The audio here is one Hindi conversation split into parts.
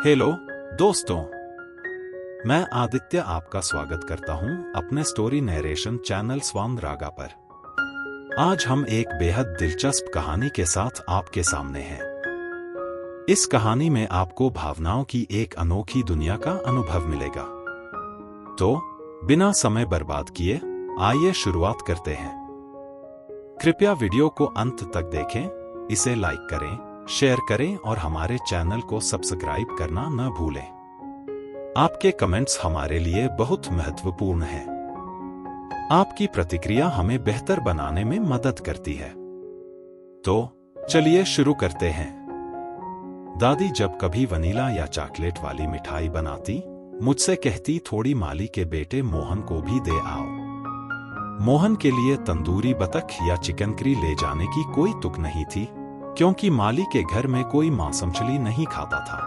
हेलो दोस्तों, मैं आदित्य आपका स्वागत करता हूं अपने स्टोरी नरेशन चैनल स्वांग रागा पर। आज हम एक बेहद दिलचस्प कहानी के साथ आपके सामने हैं। इस कहानी में आपको भावनाओं की एक अनोखी दुनिया का अनुभव मिलेगा। तो बिना समय बर्बाद किए आइए शुरुआत करते हैं। कृपया वीडियो को अंत तक देखें, इसे लाइक करें, शेयर करें और हमारे चैनल को सब्सक्राइब करना न भूलें। आपके कमेंट्स हमारे लिए बहुत महत्वपूर्ण हैं। आपकी प्रतिक्रिया हमें बेहतर बनाने में मदद करती है। तो चलिए शुरू करते हैं। दादी जब कभी वनीला या चॉकलेट वाली मिठाई बनाती, मुझसे कहती, थोड़ी माली के बेटे मोहन को भी दे आओ। मोहन के लिए तंदूरी बतख या चिकन करी ले जाने की कोई तुक नहीं थी, क्योंकि माली के घर में कोई मांस मछली नहीं खाता था।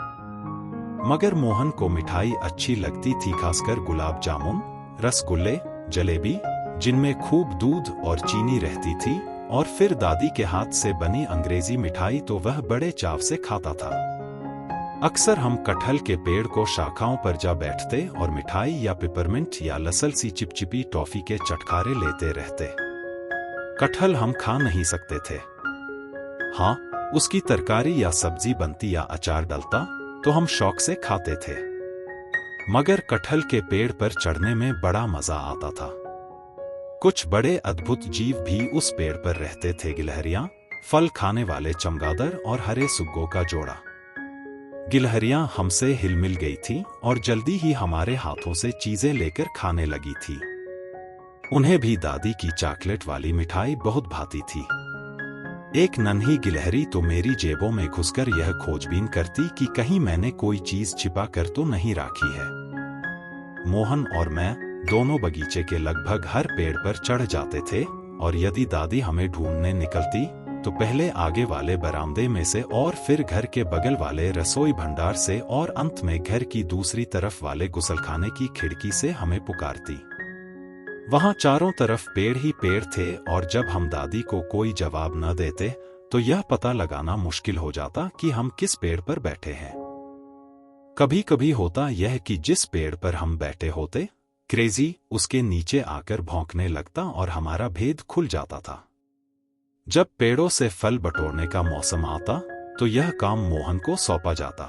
मगर मोहन को मिठाई अच्छी लगती थी, खासकर गुलाब जामुन, रसगुल्ले, जलेबी, जिनमें खूब दूध और चीनी रहती थी, और फिर दादी के हाथ से बनी अंग्रेजी मिठाई तो वह बड़े चाव से खाता था। अक्सर हम कटहल के पेड़ को शाखाओं पर जा बैठते और मिठाई या पिपरमिंट या लसल सी चिपचिपी टॉफी के चटखारे लेते रहते। कटहल हम खा नहीं सकते थे। हाँ, उसकी तरकारी या सब्जी बनती या अचार डलता तो हम शौक से खाते थे। मगर कटहल के पेड़ पर चढ़ने में बड़ा मजा आता था। कुछ बड़े अद्भुत जीव भी उस पेड़ पर रहते थे। गिलहरियां, फल खाने वाले चमगादड़ और हरे सुग्गों का जोड़ा। गिलहरियां हमसे हिलमिल गई थी और जल्दी ही हमारे हाथों से चीजें लेकर खाने लगी थी। उन्हें भी दादी की चॉकलेट वाली मिठाई बहुत भाती थी। एक नन्ही गिलहरी तो मेरी जेबों में घुसकर यह खोजबीन करती कि कहीं मैंने कोई चीज छिपा कर तो नहीं रखी है। मोहन और मैं दोनों बगीचे के लगभग हर पेड़ पर चढ़ जाते थे, और यदि दादी हमें ढूंढने निकलती तो पहले आगे वाले बरामदे में से, और फिर घर के बगल वाले रसोई भंडार से, और अंत में घर की दूसरी तरफ वाले गुसलखाने की खिड़की से हमें पुकारती। वहां चारों तरफ पेड़ ही पेड़ थे, और जब हम दादी को कोई जवाब न देते तो यह पता लगाना मुश्किल हो जाता कि हम किस पेड़ पर बैठे हैं। कभी कभी होता यह कि जिस पेड़ पर हम बैठे होते, क्रेजी उसके नीचे आकर भौंकने लगता और हमारा भेद खुल जाता था। जब पेड़ों से फल बटोरने का मौसम आता तो यह काम मोहन को सौंपा जाता।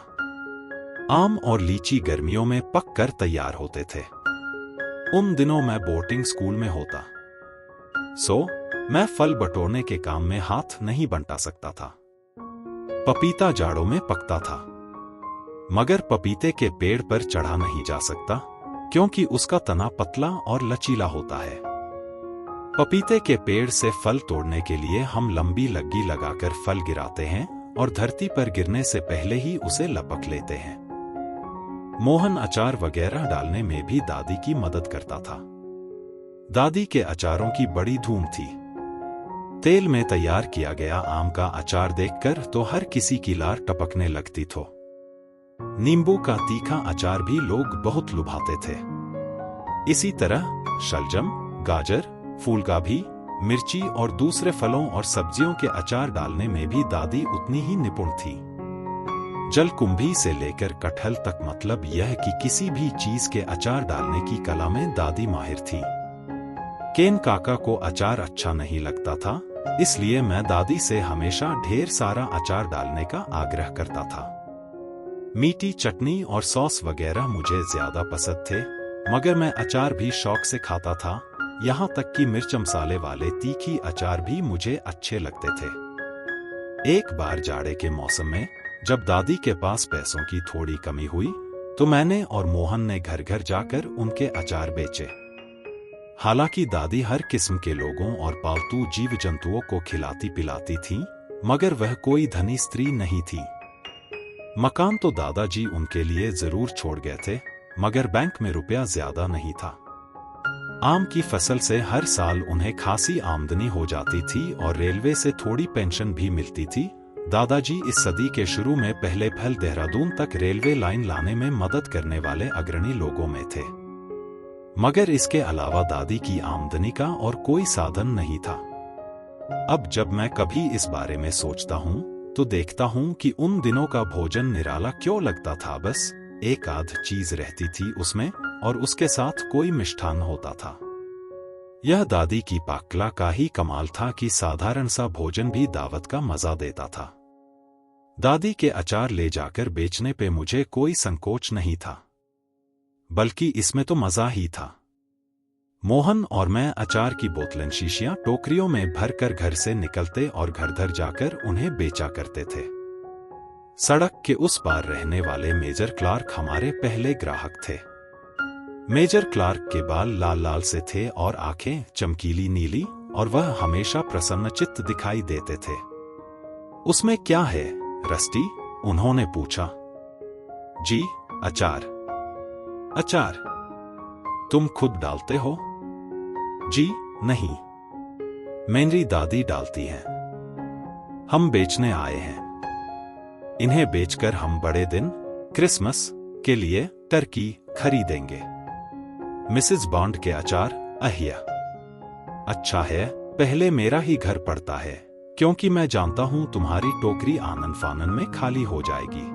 आम और लीची गर्मियों में पक कर तैयार होते थे। उन दिनों मैं बोर्डिंग स्कूल में होता, सो मैं फल बटोरने के काम में हाथ नहीं बंटा सकता था। पपीता जाड़ों में पकता था, मगर पपीते के पेड़ पर चढ़ा नहीं जा सकता, क्योंकि उसका तना पतला और लचीला होता है। पपीते के पेड़ से फल तोड़ने के लिए हम लंबी लग्गी लगाकर फल गिराते हैं और धरती पर गिरने से पहले ही उसे लपक लेते हैं। मोहन अचार वगैरह डालने में भी दादी की मदद करता था। दादी के अचारों की बड़ी धूम थी। तेल में तैयार किया गया आम का अचार देखकर तो हर किसी की लार टपकने लगती थी। नींबू का तीखा अचार भी लोग बहुत लुभाते थे। इसी तरह शलजम, गाजर, फूलगोभी, मिर्ची और दूसरे फलों और सब्जियों के अचार डालने में भी दादी उतनी ही निपुण थी। जलकुंभी से लेकर कटहल तक, मतलब यह कि किसी भी चीज के अचार डालने की कला में दादी माहिर थी। केन काका को अचार अच्छा नहीं लगता था, इसलिए मैं दादी से हमेशा ढेर सारा अचार डालने का आग्रह करता था। मीठी चटनी और सॉस वगैरह मुझे ज्यादा पसंद थे, मगर मैं अचार भी शौक से खाता था। यहाँ तक कि मिर्च मसाले वाले तीखी अचार भी मुझे अच्छे लगते थे। एक बार जाड़े के मौसम में जब दादी के पास पैसों की थोड़ी कमी हुई तो मैंने और मोहन ने घर घर जाकर उनके अचार बेचे। हालांकि दादी हर किस्म के लोगों और पालतू जीव जंतुओं को खिलाती पिलाती थी, मगर वह कोई धनी स्त्री नहीं थी। मकान तो दादाजी उनके लिए जरूर छोड़ गए थे, मगर बैंक में रुपया ज्यादा नहीं था। आम की फसल से हर साल उन्हें खासी आमदनी हो जाती थी और रेलवे से थोड़ी पेंशन भी मिलती थी। दादाजी इस सदी के शुरू में पहले फल देहरादून तक रेलवे लाइन लाने में मदद करने वाले अग्रणी लोगों में थे। मगर इसके अलावा दादी की आमदनी का और कोई साधन नहीं था। अब जब मैं कभी इस बारे में सोचता हूँ तो देखता हूं कि उन दिनों का भोजन निराला क्यों लगता था। बस एक आध चीज रहती थी उसमें, और उसके साथ कोई मिष्ठान होता था। यह दादी की पाककला का ही कमाल था कि साधारण सा भोजन भी दावत का मजा देता था। दादी के अचार ले जाकर बेचने पे मुझे कोई संकोच नहीं था, बल्कि इसमें तो मजा ही था। मोहन और मैं अचार की बोतलें, शीशियां, टोकरियों में भरकर घर से निकलते और घर घर जाकर उन्हें बेचा करते थे। सड़क के उस पार रहने वाले मेजर क्लार्क हमारे पहले ग्राहक थे। मेजर क्लार्क के बाल लाल लाल से थे और आंखें चमकीली नीली, और वह हमेशा प्रसन्नचित्त दिखाई देते थे। उसमें क्या है रस्टी? उन्होंने पूछा। जी, अचार। अचार तुम खुद डालते हो? जी नहीं, मेरी दादी डालती हैं। हम बेचने आए हैं। इन्हें बेचकर हम बड़े दिन, क्रिसमस के लिए टर्की खरीदेंगे। मिसेस बॉन्ड के अचार, अहिया। अच्छा है, पहले मेरा ही घर पड़ता है, क्योंकि मैं जानता हूं तुम्हारी टोकरी आनन फानन में खाली हो जाएगी।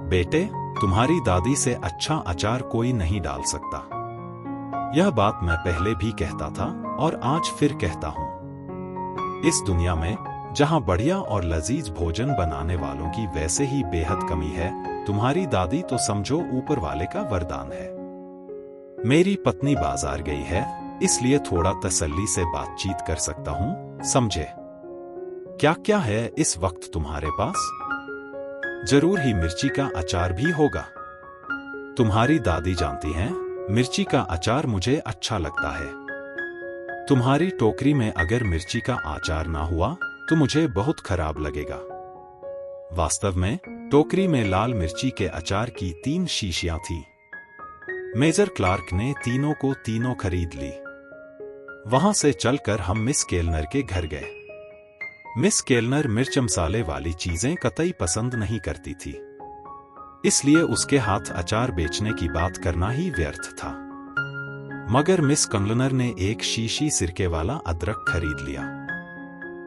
बेटे, तुम्हारी दादी से अच्छा अचार कोई नहीं डाल सकता। यह बात मैं पहले भी कहता था और आज फिर कहता हूं। इस दुनिया में जहां बढ़िया और लजीज भोजन बनाने वालों की वैसे ही बेहद कमी है, तुम्हारी दादी तो समझो ऊपर वाले का वरदान है। मेरी पत्नी बाजार गई है, इसलिए थोड़ा तसल्ली से बातचीत कर सकता हूं, समझे? क्या क्या है इस वक्त तुम्हारे पास? जरूर ही मिर्ची का अचार भी होगा। तुम्हारी दादी जानती हैं, मिर्ची का अचार मुझे अच्छा लगता है। तुम्हारी टोकरी में अगर मिर्ची का अचार ना हुआ तो मुझे बहुत खराब लगेगा। वास्तव में टोकरी में लाल मिर्ची के अचार की 3 शीशियां थी। मेजर क्लार्क ने तीनों को तीनों खरीद ली। वहां से चलकर हम मिस केलनर के घर गए। मिस केलनर मिर्च मसाले वाली चीजें कतई पसंद नहीं करती थी, इसलिए उसके हाथ अचार बेचने की बात करना ही व्यर्थ था। मगर मिस कंगलनर ने एक शीशी सिरके वाला अदरक खरीद लिया।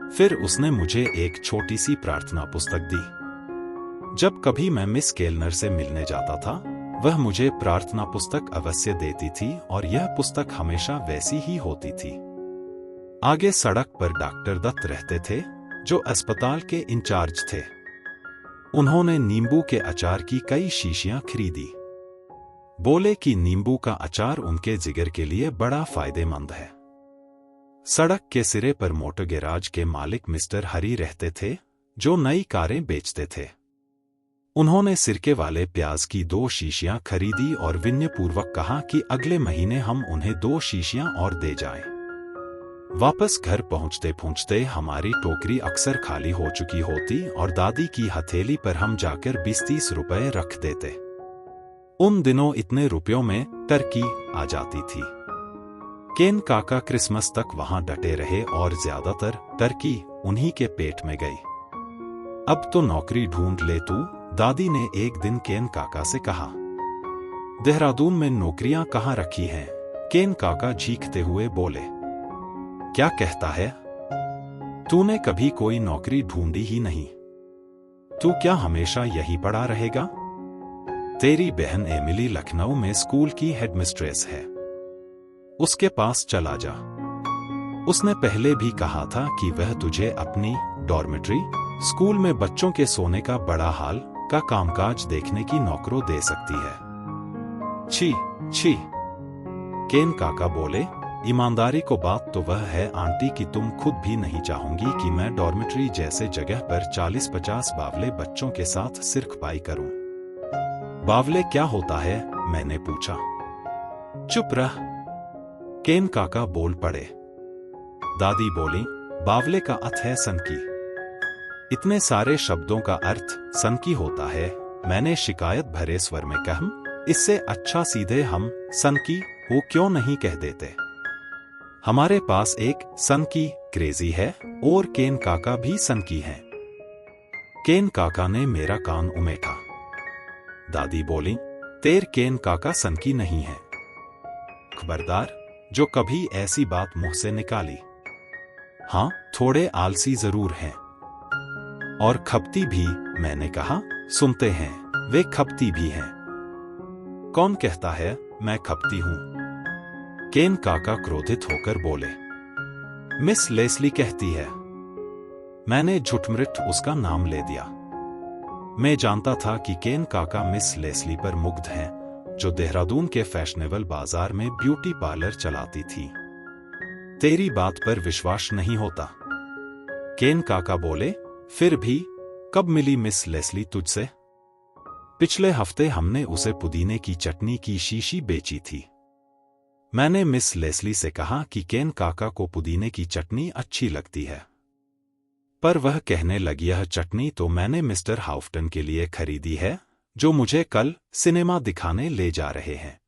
फिर उसने मुझे एक छोटी सी प्रार्थना पुस्तक दी। जब कभी मैं मिस केलनर से मिलने जाता था, वह मुझे प्रार्थना पुस्तक अवश्य देती थी, और यह पुस्तक हमेशा वैसी ही होती थी। आगे सड़क पर डॉक्टर दत्त रहते थे, जो अस्पताल के इंचार्ज थे। उन्होंने नींबू के अचार की कई शीशियां खरीदी। बोले कि नींबू का अचार उनके जिगर के लिए बड़ा फायदेमंद है। सड़क के सिरे पर मोटर गैराज के मालिक मिस्टर हरी रहते थे, जो नई कारें बेचते थे। उन्होंने सिरके वाले प्याज की 2 शीशियां खरीदी और विनयपूर्वक कहा कि अगले महीने हम उन्हें 2 शीशियां और दे जाएं। वापस घर पहुंचते पहुंचते हमारी टोकरी अक्सर खाली हो चुकी होती और दादी की हथेली पर हम जाकर 20-30 रुपए रख देते। उन दिनों इतने रुपयों में टर्की आ जाती थी। केन काका क्रिसमस तक वहां डटे रहे और ज्यादातर टर्की उन्हीं के पेट में गई। अब तो नौकरी ढूंढ ले तू, दादी ने एक दिन केन काका से कहा। देहरादून में नौकरियां कहाँ रखी हैं? केन काका झींकते हुए बोले। क्या कहता है? तूने कभी कोई नौकरी ढूंढी ही नहीं। तू क्या हमेशा यही पड़ा रहेगा? तेरी बहन एमिली लखनऊ में स्कूल की हेडमिस्ट्रेस है, उसके पास चला जा। उसने पहले भी कहा था कि वह तुझे अपनी डॉर्मेट्री, स्कूल में बच्चों के सोने का बड़ा हाल का कामकाज देखने की नौकरी दे सकती है। छी छी, केन काका बोले। ईमानदारी को बात तो वह है आंटी कि तुम खुद भी नहीं चाहोगी कि मैं डॉर्मेट्री जैसे जगह पर 40-50 बावले बच्चों के साथ सिरखपाई करूं। बावले क्या होता है? मैंने पूछा। चुप रह, केन काका बोल पड़े। दादी बोली, बावले का अर्थ है सनकी। इतने सारे शब्दों का अर्थ सनकी होता है? मैंने शिकायत भरे स्वर में कहा। इससे अच्छा सीधे हम सनकी हो क्यों नहीं कह देते? हमारे पास एक सनकी क्रेजी है और केन काका भी सनकी हैं। केन काका ने मेरा कान उमेटा। दादी बोली, तेर केन काका सनकी नहीं है। खबरदार जो कभी ऐसी बात मुंह से निकाली। हाँ, थोड़े आलसी जरूर हैं। और खपती भी, मैंने कहा। सुनते हैं, वे खपती भी हैं। कौन कहता है मैं खपती हूं? केन काका क्रोधित होकर बोले। मिस लेस्ली कहती है। मैंने झुठमृट उसका नाम ले दिया। मैं जानता था कि केन काका मिस लेस्ली पर मुग्ध हैं, जो देहरादून के फैशनेबल बाजार में ब्यूटी पार्लर चलाती थी। तेरी बात पर विश्वास नहीं होता? केन काका बोले। फिर भी, कब मिली मिस लेस्ली तुझसे? पिछले हफ्ते हमने उसे पुदीने की चटनी की शीशी बेची थी। मैंने मिस लेस्ली से कहा कि केन काका को पुदीने की चटनी अच्छी लगती है, पर वह कहने लगी यह चटनी तो मैंने मिस्टर हाउफ्टन के लिए खरीदी है, जो मुझे कल सिनेमा दिखाने ले जा रहे हैं।